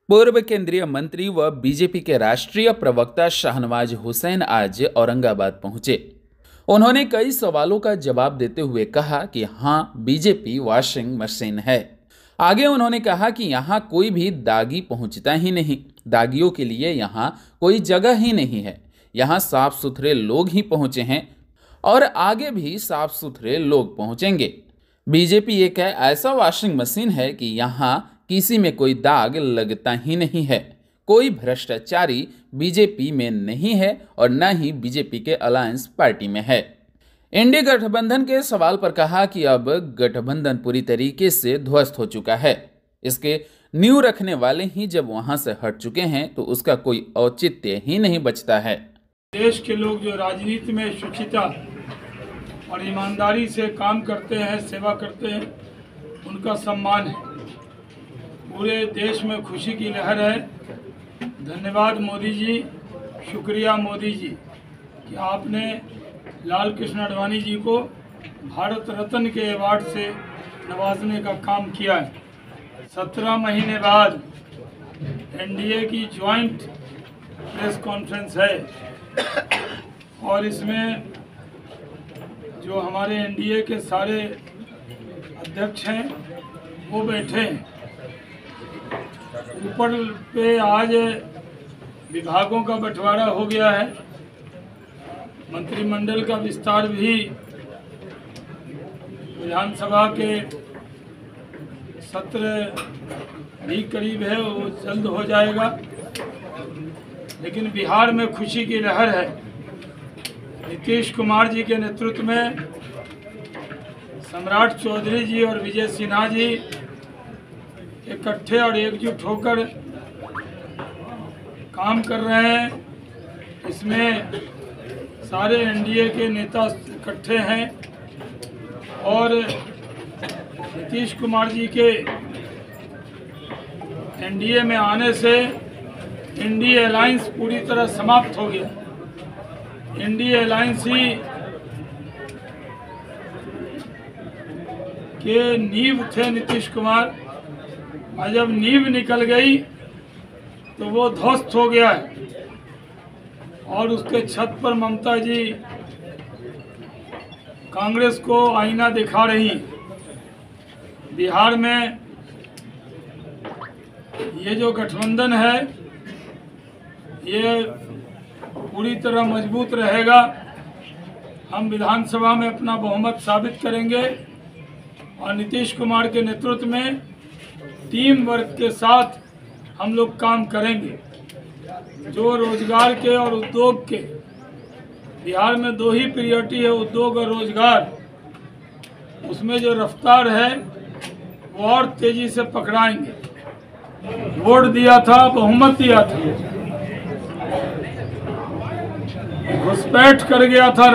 पूर्व केंद्रीय मंत्री व बीजेपी के राष्ट्रीय प्रवक्ता शाहनवाज हुसैन आज औरंगाबाद पहुंचे। उन्होंने कई सवालों का जवाब देते हुए कहा कि हां, बीजेपी वॉशिंग मशीन है। आगे उन्होंने कहा कि यहां कोई भी दागी पहुंचता ही नहीं, दागियों के लिए यहां कोई जगह ही नहीं है। यहां साफ सुथरे लोग ही पहुंचे हैं और आगे भी साफ सुथरे लोग पहुंचेंगे। बीजेपी एक ऐसा वॉशिंग मशीन है कि यहाँ किसी में कोई दाग लगता ही नहीं है। कोई भ्रष्टाचारी बीजेपी में नहीं है और न ही बीजेपी के अलायंस पार्टी में है। इंडी गठबंधन के सवाल पर कहा कि अब गठबंधन पूरी तरीके से ध्वस्त हो चुका है। इसके नींव रखने वाले ही जब वहां से हट चुके हैं तो उसका कोई औचित्य ही नहीं बचता है। देश के लोग जो राजनीति में शुचिता और ईमानदारी से काम करते हैं, सेवा करते हैं, उनका सम्मान है। पूरे देश में खुशी की लहर है। धन्यवाद मोदी जी, शुक्रिया मोदी जी कि आपने लाल कृष्ण आडवाणी जी को भारत रत्न के अवार्ड से नवाजने का काम किया है। 17 महीने बाद एनडीए की ज्वाइंट प्रेस कॉन्फ्रेंस है और इसमें जो हमारे एनडीए के सारे अध्यक्ष हैं वो बैठे हैं। ऊपर पे आज विभागों का बंटवारा हो गया है। मंत्रिमंडल का विस्तार भी विधानसभा के सत्र भी करीब है, वो जल्द हो जाएगा। लेकिन बिहार में खुशी की लहर है। नीतीश कुमार जी के नेतृत्व में सम्राट चौधरी जी और विजय सिन्हा जी इकट्ठे और एकजुट होकर काम कर रहे हैं। इसमें सारे एनडीए के नेता इकट्ठे हैं और नीतीश कुमार जी के एनडीए में आने से इंडी अलायंस पूरी तरह समाप्त हो गया। इंडी अलायंस ही के नींव थे नीतीश कुमार, और जब नींव निकल गई तो वो ध्वस्त हो गया है। और उसके छत पर ममता जी कांग्रेस को आईना दिखा रही। बिहार में ये जो गठबंधन है ये पूरी तरह मजबूत रहेगा। हम विधानसभा में अपना बहुमत साबित करेंगे और नीतीश कुमार के नेतृत्व में टीम वर्क के साथ हम लोग काम करेंगे। जो रोजगार के और उद्योग के, बिहार में दो ही प्रायोरिटी है, उद्योग और रोजगार। उसमें जो रफ्तार है वो और तेजी से पकड़ाएंगे। वोट दिया था, बहुमत दिया था, घुसपैठ कर गया था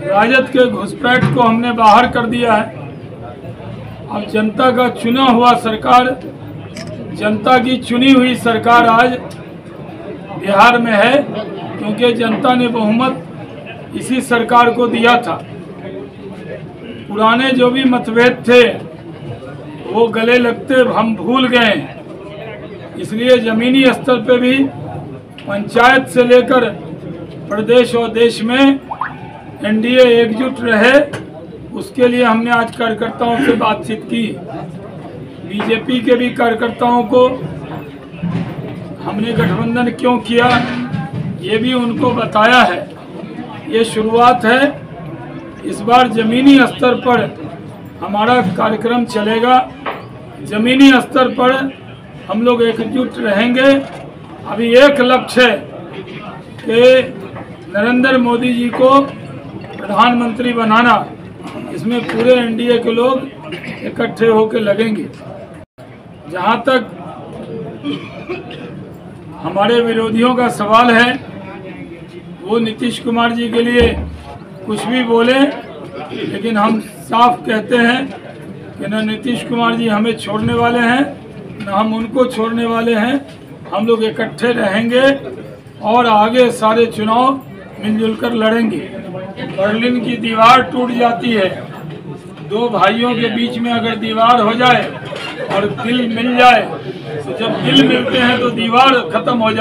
राजद के घुसपैठ को हमने बाहर कर दिया है। अब जनता का चुना हुआ सरकार, जनता की चुनी हुई सरकार आज बिहार में है, क्योंकि जनता ने बहुमत इसी सरकार को दिया था। पुराने जो भी मतभेद थे वो गले लगते हम भूल गए। इसलिए जमीनी स्तर पे भी पंचायत से लेकर प्रदेश और देश में एनडीए एकजुट रहे, उसके लिए हमने आज कार्यकर्ताओं से बातचीत की। बीजेपी के भी कार्यकर्ताओं को हमने गठबंधन क्यों किया ये भी उनको बताया है। ये शुरुआत है। इस बार जमीनी स्तर पर हमारा कार्यक्रम चलेगा। जमीनी स्तर पर हम लोग एकजुट रहेंगे। अभी एक लक्ष्य है कि नरेंद्र मोदी जी को प्रधानमंत्री बनाना। इसमें पूरे एनडीए के लोग इकट्ठे होकर लगेंगे। जहां तक हमारे विरोधियों का सवाल है, वो नीतीश कुमार जी के लिए कुछ भी बोले, लेकिन हम साफ कहते हैं कि न नीतीश कुमार जी हमें छोड़ने वाले हैं, न हम उनको छोड़ने वाले हैं। हम लोग इकट्ठे रहेंगे और आगे सारे चुनाव मिलजुल कर लड़ेंगे। बर्लिन की दीवार टूट जाती है, दो भाइयों के बीच में अगर दीवार हो जाए और दिल मिल जाए, तो जब दिल मिलते हैं तो दीवार खत्म हो जाए।